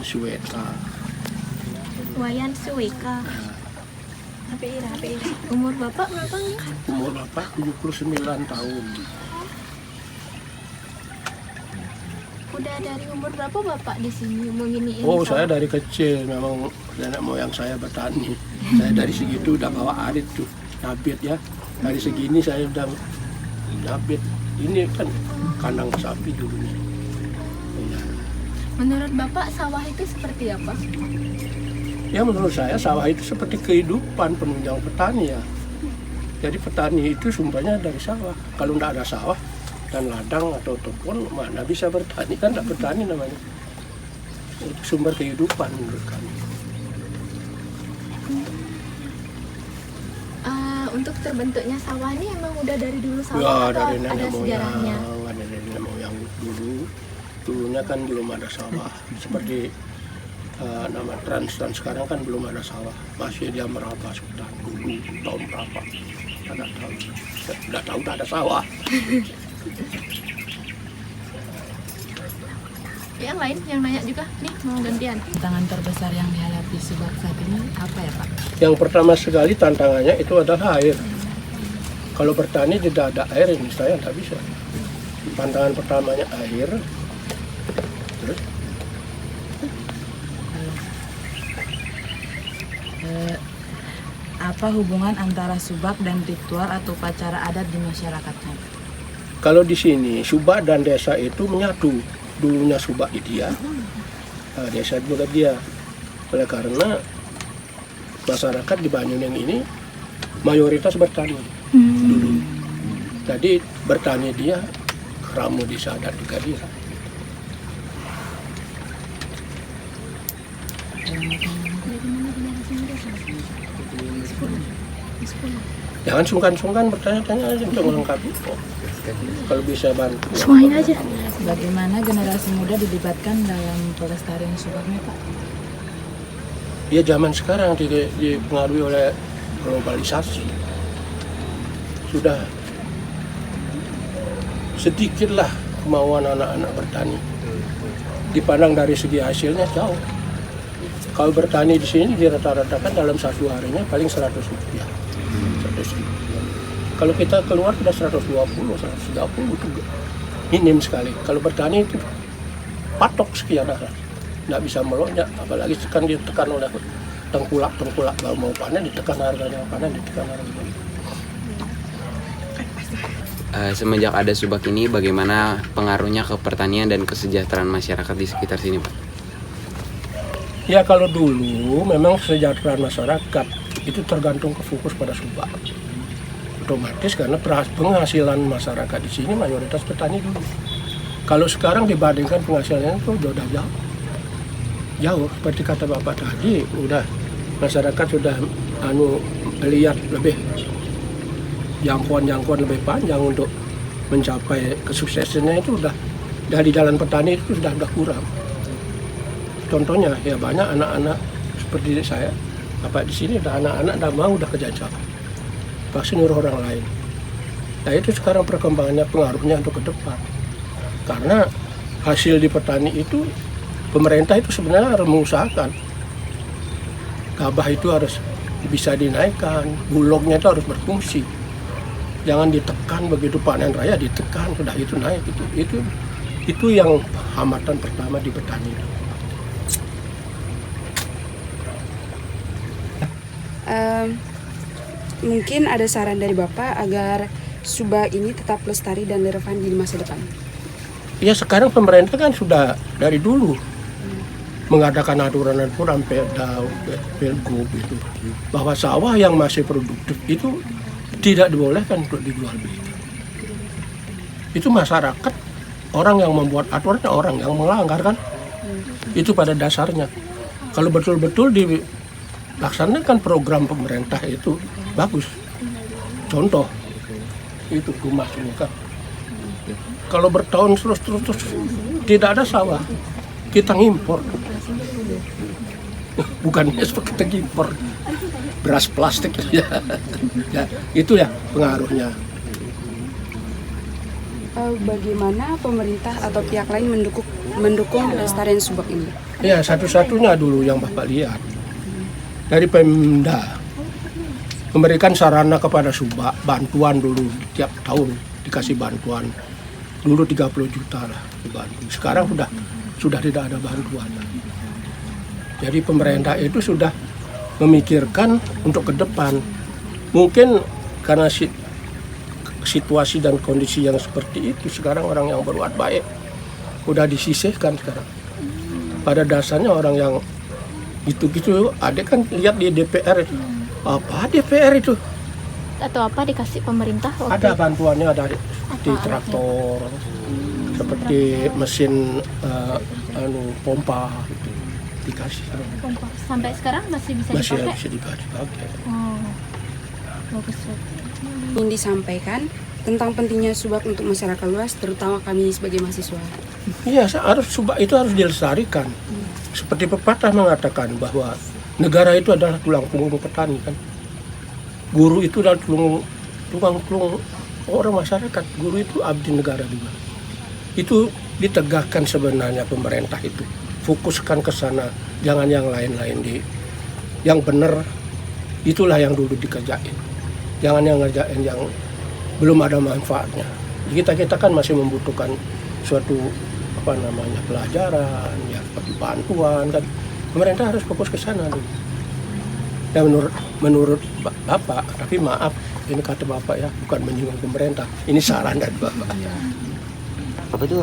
Suweka. Wayan Suweka. Umur Bapak berapa nih? Umur Bapak 79 tahun. Udah dari umur berapa Bapak di sini mengini ini? Oh, saya dari kecil memang nenek moyang saya bertani. Saya dari segitu udah bawa arit tuh, nabit ya. Dari segini saya udah nabit. Ini kan kandang sapi dulunya. Ya. Menurut Bapak sawah itu seperti apa? Ya menurut saya sawah itu seperti kehidupan penunjang petani ya. Jadi petani itu sumbernya dari sawah. Kalau tidak ada sawah dan ladang atau topon, mana bisa bertani, kan tidak bertani namanya. Itu sumber kehidupan menurut kami. Untuk terbentuknya sawah ini emang udah dari dulu sawah Ya atau dari ada nenek sejarahnya? moyang, ada nenek moyang dulu. Dulunya kan belum ada sawah. Seperti nama Trans sekarang kan belum ada sawah. Masih dia merabas hutan dulu tahun berapa? Tidak tahu. Tidak tahu tak ada sawah. Yang lain yang nanya juga nih mau gantian. Tantangan terbesar yang dihadapi Subak saat ini apa ya Pak? Yang pertama sekali tantangannya itu adalah air. Kalau bertani tidak ada air, ini saya tidak bisa. Tantangan pertamanya air. Terus Apa hubungan antara Subak dan ritual atau upacara adat di masyarakatnya? kalau di sini Subak dan desa itu menyatu. Dulunya Subak di dia, desa juga dia. Oleh karena masyarakat di Banyuning ini mayoritas bertani dulu. Jadi bertani dia, keramu di Sadat juga dia. Jangan sungkan-sungkan bertanya-tanya aja untuk melengkapi. Kalau bisa bantu. Semuain aja. Bagaimana generasi muda dilibatkan dalam pelestarian Subaknya Pak? Ya zaman sekarang dipengaruhi oleh globalisasi. Sudah sedikitlah kemauan anak-anak bertani. Dipandang dari segi hasilnya jauh. Kalau bertani di sini dirata-ratakan dalam satu harinya paling 100 rupiah. 100 rupiah. Kalau kita keluar sudah 120, 130 juga. Minim sekali. Kalau bertani itu patok sekian arah. Nggak bisa melonjak, apalagi kan ditekan oleh tengkulak kalau mau panen ditekan harganya, ditekan harganya. Semenjak ada Subak ini, bagaimana pengaruhnya ke pertanian dan kesejahteraan masyarakat di sekitar sini, Pak? Ya kalau dulu memang kesejahteraan masyarakat itu tergantung ke fokus pada Subak. Otomatis karena penghasilan masyarakat di sini mayoritas petani dulu. Kalau sekarang dibandingkan penghasilannya itu udah jauh. Seperti kata Bapak tadi, udah masyarakat sudah lihat lebih jangkauan lebih panjang untuk mencapai kesuksesannya itu udah dari jalan petani itu sudah kurang. Contohnya ya banyak anak-anak seperti saya, Bapak di sini udah anak-anak udah kejajah. Pasti nyuruh orang lain. Nah itu sekarang perkembangannya pengaruhnya untuk ke depan. Karena hasil di petani itu pemerintah itu sebenarnya harus mengusahakan gabah itu harus bisa dinaikkan, bulognya itu harus berfungsi. Jangan ditekan begitu panen raya ditekan sudah itu naik itu yang hambatan pertama di petani. Mungkin ada saran dari Bapak agar Subak ini tetap lestari dan relevan di masa depan. Ya sekarang pemerintah kan sudah dari dulu mengadakan aturan Perda, Pergub itu bahwa sawah yang masih produktif itu tidak dibolehkan untuk dijual beli. Itu masyarakat, orang yang membuat aturannya orang yang melanggar kan. Itu pada dasarnya. Kalau betul-betul dilaksanakan program pemerintah itu bagus. Contoh itu rumah suka. Kalau bertahun terus tidak ada sawah, kita ngimpor. Bukannya seperti kita ngimpor beras plastik ya. Ya, itu ya pengaruhnya. bagaimana pemerintah atau pihak lain mendukung pelestarian subak ini? Ya, satu-satunya dulu yang Bapak lihat dari Pemda memberikan sarana kepada subak, bantuan dulu tiap tahun dikasih bantuan. Dulu 30 juta lah dibantu. Sekarang sudah tidak ada bantuan. Jadi pemerintah itu sudah memikirkan untuk ke depan. Mungkin karena situasi dan kondisi yang seperti itu, sekarang orang yang berbuat baik udah disisihkan sekarang. Pada dasarnya orang yang gitu-gitu, ada kan lihat di DPR itu. Apa DPR itu? Atau apa dikasih pemerintah? Ada bantuannya dari seperti traktor, seperti mesin pompa gitu, dikasih. Pompa. Sampai sekarang masih bisa Masih dipakai? bisa dipakai. Oh, bagus. Ingin disampaikan tentang pentingnya subak untuk masyarakat luas, terutama kami sebagai mahasiswa. Iya, subak itu harus dilestarikan. Seperti pepatah mengatakan bahwa negara itu adalah tulang punggung petani kan. Guru itu adalah tulang punggung orang masyarakat. Guru itu abdi negara juga. Itu ditegakkan sebenarnya pemerintah itu. Fokuskan ke sana, jangan yang lain-lain yang benar itulah yang dulu dikerjain. Jangan yang ngerjain yang belum ada manfaatnya. Kita kan masih membutuhkan suatu pelajaran, ya seperti bantuan kan. Pemerintah harus fokus ke sana dulu. Dan menurut Bapak, tapi maaf, ini kata Bapak ya, bukan menyinggung pemerintah. Ini saran dari Bapak. Bapak itu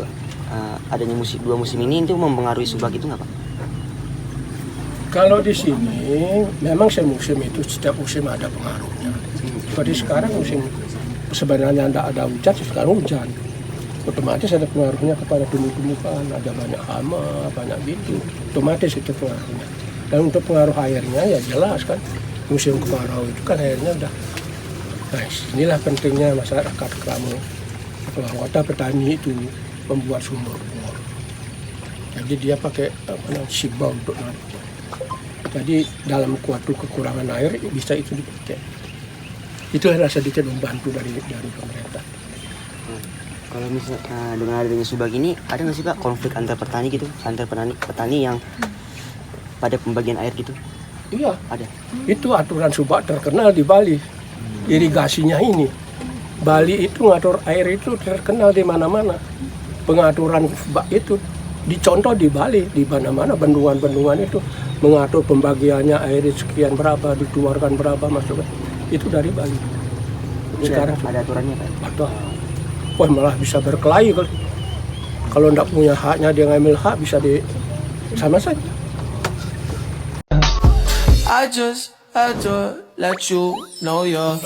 adanya dua musim ini itu mempengaruhi subak itu nggak Pak? Kalau di sini memang semusim itu setiap musim ada pengaruhnya. Seperti sekarang musim sebenarnya tidak ada hujan, sekarang hujan. Otomatis ada pengaruhnya kepada tumbuh-tumbuhan, ada banyak hama, banyak gitu. Otomatis itu pengaruhnya. Dan untuk pengaruh airnya ya jelas kan, musim kemarau itu kan airnya udah. Nah, inilah pentingnya masyarakat kamu, anggota petani itu membuat sumur bor. Jadi dia pakai sibau untuk narik. Jadi dalam suatu kekurangan air bisa itu dipakai. Itu adalah sedikit membantu dari pemerintah. Kalau misalnya dengan adanya subak ini ada nggak sih Pak konflik antar petani gitu, antar petani yang pada pembagian air gitu? Iya, Ada. itu aturan subak terkenal di Bali. Irigasinya ini, Bali itu ngatur air itu terkenal di mana-mana. Pengaturan subak itu dicontoh di Bali, di mana-mana bendungan-bendungan itu mengatur pembagiannya air sekian berapa, dikeluarkan berapa masuk. Itu dari Bali. Sekarang ada aturannya Pak. Atau wah malah bisa berkelahi kalau tidak punya haknya dia ngambil hak bisa sama saja. I just had to let you know you're